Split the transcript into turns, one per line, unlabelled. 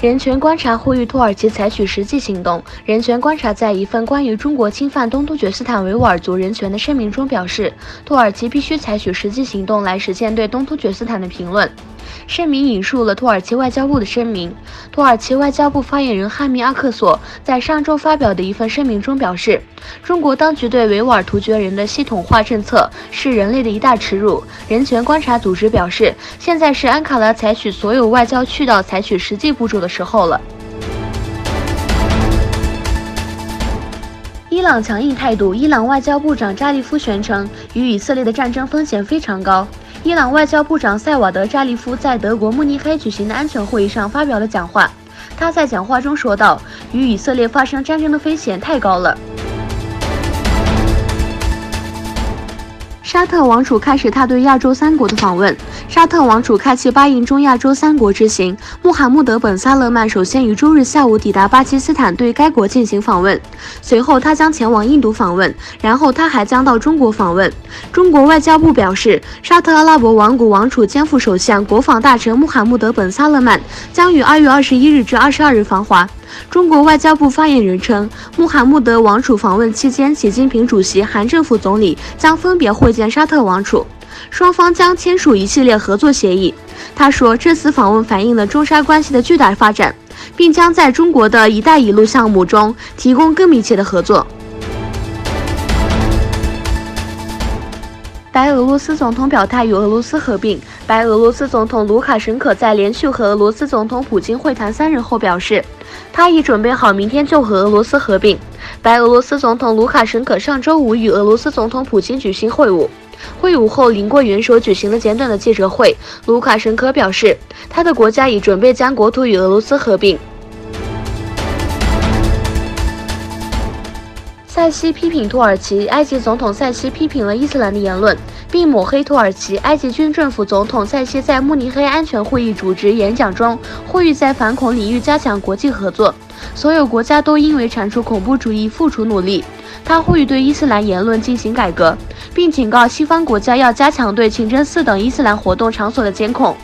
人权观察呼吁土耳其采取实际行动。人权观察在一份关于中国侵犯东突厥斯坦维吾尔族人权的声明中表示，土耳其必须采取实际行动来实现对东突厥斯坦的评论。声明引述了土耳其外交部的声明。土耳其外交部发言人汉密阿克索在上周发表的一份声明中表示，中国当局对维吾尔突厥人的系统化政策是人类的一大耻辱。人权观察组织表示，现在是安卡拉采取所有外交渠道采取实际步骤的时候了。伊朗强硬态度。伊朗外交部长扎利夫宣称，与以色列的战争风险非常高。伊朗外交部长塞瓦德·扎利夫在德国慕尼黑举行的安全会议上发表了讲话。他在讲话中说道，与以色列发生战争的风险太高了。沙特王储开始他对亚洲三国的访问。沙特王储开启巴印中亚洲三国之行。穆罕默德本·萨勒曼首先于周日下午抵达巴基斯坦，对该国进行访问。随后他将前往印度访问，然后他还将到中国访问。中国外交部表示，沙特阿拉伯王国王储兼副首相、国防大臣穆罕默德本·萨勒曼将于2月21日至22日访华。中国外交部发言人称，穆罕默德王储访问期间，习近平主席、韩正副总理将分别会见沙特王储，双方将签署一系列合作协议。他说，这次访问反映了中沙关系的巨大发展，并将在中国的一带一路项目中提供更密切的合作。白俄罗斯总统表态与俄罗斯合并。白俄罗斯总统卢卡申科在连续和俄罗斯总统普京会谈3日后表示，他已准备好明天就和俄罗斯合并。白俄罗斯总统卢卡申科上周五与俄罗斯总统普京举行会晤。会晤后，邻国元首举行了简短的记者会。卢卡申科表示，他的国家已准备将国土与俄罗斯合并。塞西批评土耳其。埃及总统塞西批评了伊斯兰的言论，并抹黑土耳其。埃及军政府总统塞西在慕尼黑安全会议主持演讲中呼吁在反恐领域加强国际合作，所有国家都应为铲除恐怖主义付出努力。他呼吁对伊斯兰言论进行改革，并警告西方国家要加强对清真寺等伊斯兰活动场所的监控。